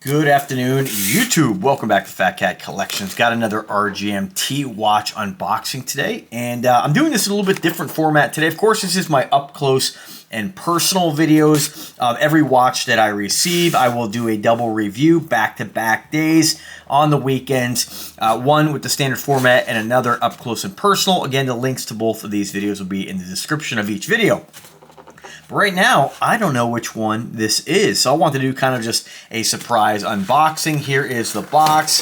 Good afternoon, YouTube. Welcome back to Phatkat Collections. Got another RGMT watch unboxing today, and I'm doing this in a little bit different format today. Of course, this is my up-close and personal videos of every watch that I receive. I will do a double review back-to-back days on the weekends, one with the standard format and another up-close and personal. Again, the links to both of these videos will be in the description of each video. But right now, I don't know which one this is, so I want to do kind of just a surprise unboxing. Here is the box.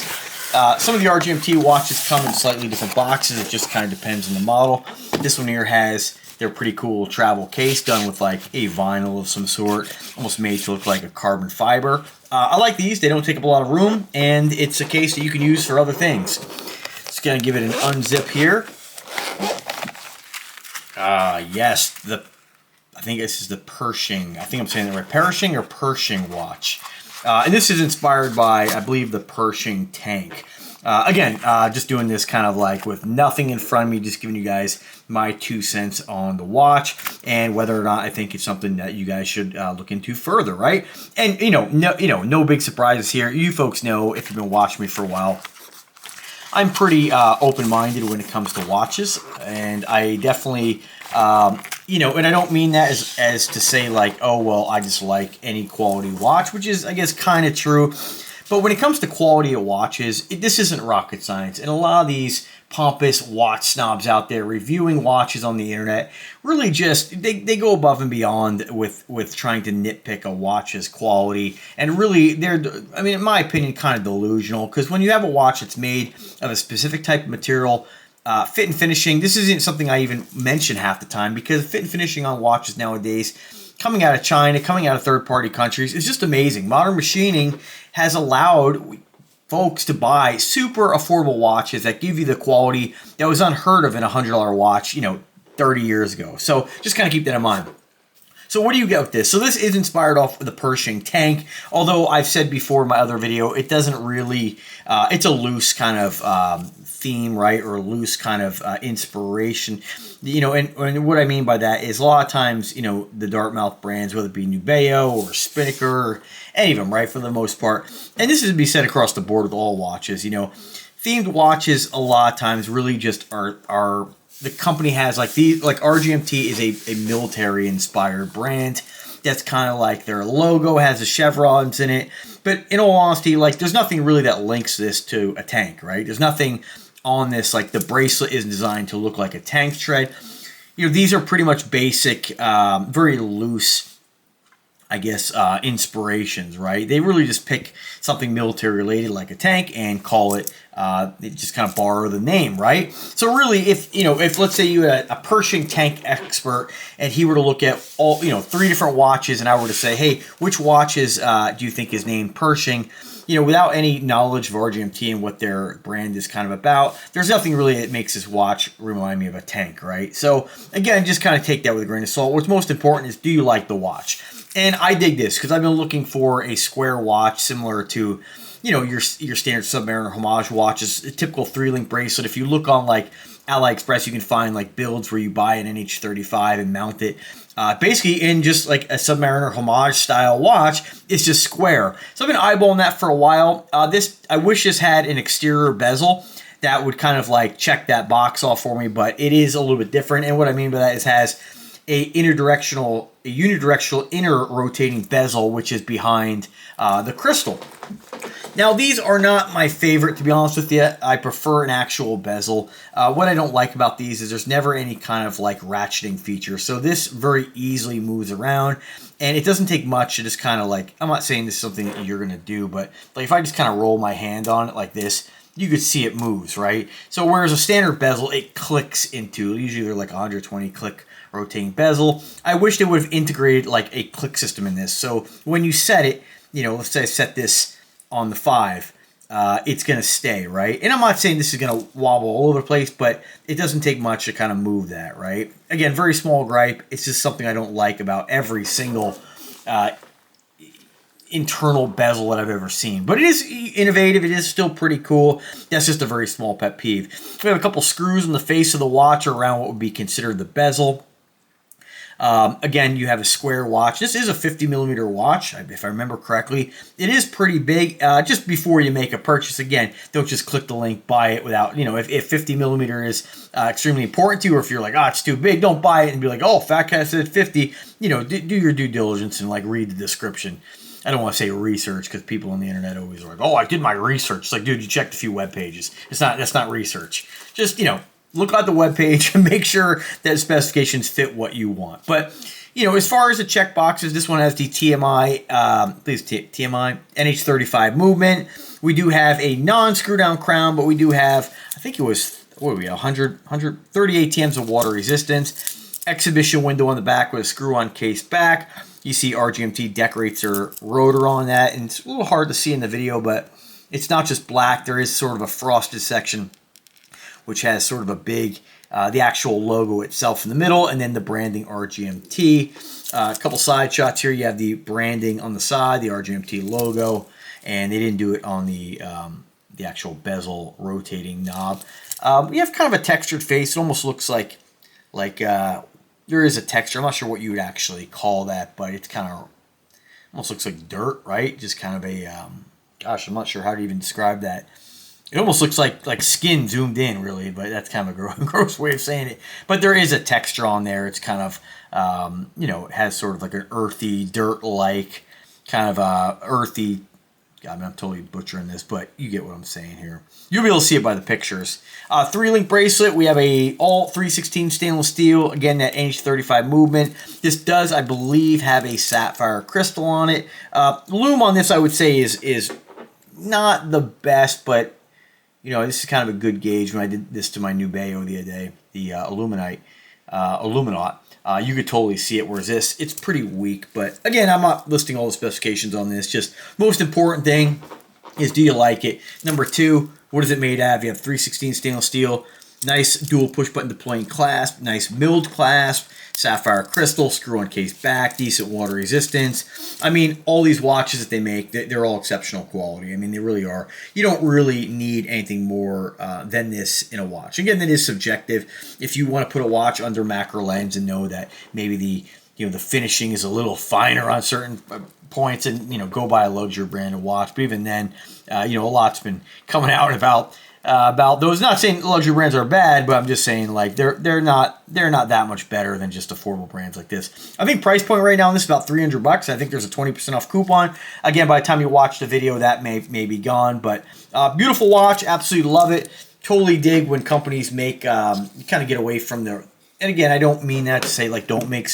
Some of the RGMT watches come in slightly different boxes. It just kind of depends on the model. This one here has their pretty cool travel case done with like a vinyl of some sort, almost made to look like a carbon fiber. I like these. They don't take up a lot of room, and it's a case that you can use for other things. Just going to give it an unzip here. Yes, I think this is the Pershing. I think I'm saying that right. Pershing or Pershing watch. And this is inspired by, I believe, the Pershing tank. Again, just doing this kind of like with nothing in front of me, just giving you guys my 2 cents on the watch and whether or not I think it's something that you guys should look into further, right? And no big surprises here. You folks know, if you've been watching me for a while, I'm pretty open-minded when it comes to watches, and I definitely, and I don't mean that as to say like, oh, well, I just like any quality watch, which is, I guess, kind of true. But when it comes to quality of watches, this isn't rocket science. And a lot of these pompous watch snobs out there reviewing watches on the internet really just, they go above and beyond with trying to nitpick a watch's quality. And really, they're, I mean, in my opinion, kind of delusional. Because when you have a watch that's made of a specific type of material, fit and finishing, this isn't something I even mention half the time, because fit and finishing on watches nowadays, coming out of China, coming out of third-party countries, is just amazing. Modern machining has allowed folks to buy super affordable watches that give you the quality that was unheard of in a $100 watch, 30 years ago. So just kind of keep that in mind. So what do you get with this? So this is inspired off of the Pershing tank, although I've said before in my other video, it doesn't really, it's a loose kind of theme, right, or a loose kind of inspiration. And what I mean by that is a lot of times, the Dartmouth brands, whether it be Nubeo or Spinnaker or any of them, right, for the most part, and this is to be said across the board with all watches, themed watches a lot of times really just are the company has like these, like RGMT is a military inspired brand. That's kind of like their logo has the chevrons in it. But in all honesty, like there's nothing really that links this to a tank, right? There's nothing on this, like the bracelet isn't designed to look like a tank tread. These are pretty much basic, very loose, I guess, inspirations, right? They really just pick something military related like a tank and call it, they just kind of borrow the name, right? So really, if let's say you had a Pershing tank expert and he were to look at all, 3 different watches, and I were to say, hey, which watches do you think is named Pershing? Without any knowledge of RGMT and what their brand is kind of about, there's nothing really that makes this watch remind me of a tank, right? So again, just kind of take that with a grain of salt. What's most important is, do you like the watch? And I dig this because I've been looking for a square watch similar to, your standard Submariner homage watches, a typical 3-link bracelet. If you look on like AliExpress, you can find like builds where you buy an NH35 and mount it. Basically in just like a Submariner homage style watch, it's just square. So I've been eyeballing that for a while. I wish this had an exterior bezel that would kind of like check that box off for me, but it is a little bit different. And what I mean by that is it has a unidirectional inner rotating bezel, which is behind the crystal. Now, these are not my favorite, to be honest with you. I prefer an actual bezel. What I don't like about these is there's never any kind of like ratcheting feature. So this very easily moves around, and it doesn't take much to just kind of like, I'm not saying this is something that you're going to do, but like if I just kind of roll my hand on it like this, you could see it moves, right? So whereas a standard bezel, it clicks into, usually they're like 120 click rotating bezel. I wish they would have integrated like a click system in this. So when you set it, let's say I set this on the 5, it's going to stay, right? And I'm not saying this is going to wobble all over the place, but it doesn't take much to kind of move that, right? Again, very small gripe. It's just something I don't like about every single internal bezel that I've ever seen. But it is innovative. It is still pretty cool. That's just a very small pet peeve. We have a couple screws in the face of the watch around what would be considered the bezel. Again, you have a square watch. This is a 50 millimeter watch, if I remember correctly. It is pretty big. Just before you make a purchase, again, don't just click the link, buy it without, if 50 millimeter is extremely important to you, or if you're like, it's too big, don't buy it and be like, Phatkat said 50. Do your due diligence and like read the description. I don't want to say research because people on the internet always are like, I did my research. It's like, dude, you checked a few web pages. That's not research. Just, look at the web page and make sure that specifications fit what you want. But, as far as the check boxes, this one has the TMI, TMI NH35 movement. We do have a non-screw down crown, but we do have, I think it was, 130 ATMs of water resistance. Exhibition window on the back with a screw-on case back. You see RGMT decorates their rotor on that, and it's a little hard to see in the video, but it's not just black. There is sort of a frosted section, which has sort of a big, the actual logo itself in the middle, and then the branding RGMT. A couple side shots here. You have the branding on the side, the RGMT logo, and they didn't do it on the actual bezel rotating knob. We have kind of a textured face. It almost looks like there is a texture. I'm not sure what you would actually call that, but it's kind of almost looks like dirt, right? Just kind of a, gosh, I'm not sure how to even describe that. It almost looks like skin zoomed in, really, but that's kind of a gross way of saying it. But there is a texture on there. It's kind of, it has sort of like an earthy, dirt-like, kind of earthy. God, I'm totally butchering this, but you get what I'm saying here. You'll be able to see it by the pictures. 3-link bracelet. We have a all 316 stainless steel. Again, that NH35 movement. This does, I believe, have a sapphire crystal on it. Lume on this, I would say, is not the best, but this is kind of a good gauge. When I did this to my Nubeo the other day, the Illuminaut, you could totally see it, whereas this, it's pretty weak. But again, I'm not listing all the specifications on this. Just most important thing is, do you like it? Number 2, what is it made out of? You have 316 stainless steel, nice dual push button deploying clasp, nice milled clasp, sapphire crystal, screw-on case back, decent water resistance. I mean, all these watches that they make, they're all exceptional quality. I mean, they really are. You don't really need anything more than this in a watch. Again, that is subjective. If you want to put a watch under macro lens and know that maybe the finishing is a little finer on certain points, and go buy a luxury branded watch. But even then, a lot's been coming out about those. Not saying luxury brands are bad, but I'm just saying like they're not that much better than just affordable brands like this. I think price point right now on this is about $300. I think there's a 20% off coupon. Again, by the time you watch the video, that may be gone. But beautiful watch, absolutely love it. Totally dig when companies make you kind of get away from their. And again, I don't mean that to say like don't make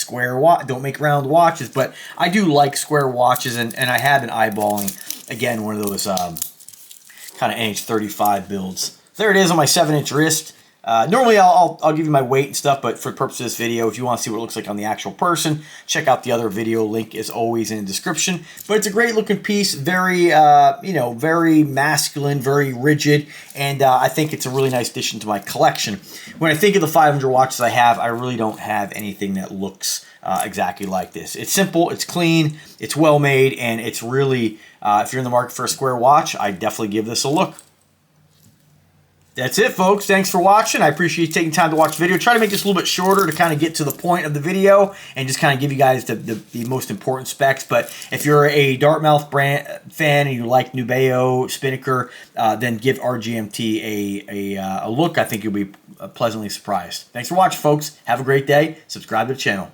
round watches, but I do like square watches, and I have been eyeballing again one of those kind of NH35 builds. There it is on my 7-inch wrist. Normally I'll give you my weight and stuff, but for the purpose of this video, if you want to see what it looks like on the actual person, check out the other video. Link is always in the description. But it's a great looking piece, very very masculine, very rigid, and I think it's a really nice addition to my collection. When I think of the 500 watches I have, I really don't have anything that looks exactly like this. It's simple, it's clean, it's well made, and it's really, if you're in the market for a square watch, I definitely give this a look. That's it, folks. Thanks for watching. I appreciate you taking time to watch the video. Try to make this a little bit shorter to kind of get to the point of the video and just kind of give you guys the most important specs. But if you're a Dartmouth brand fan and you like Nubeo, Spinnaker, then give RGMT a look. I think you'll be pleasantly surprised. Thanks for watching, folks. Have a great day. Subscribe to the channel.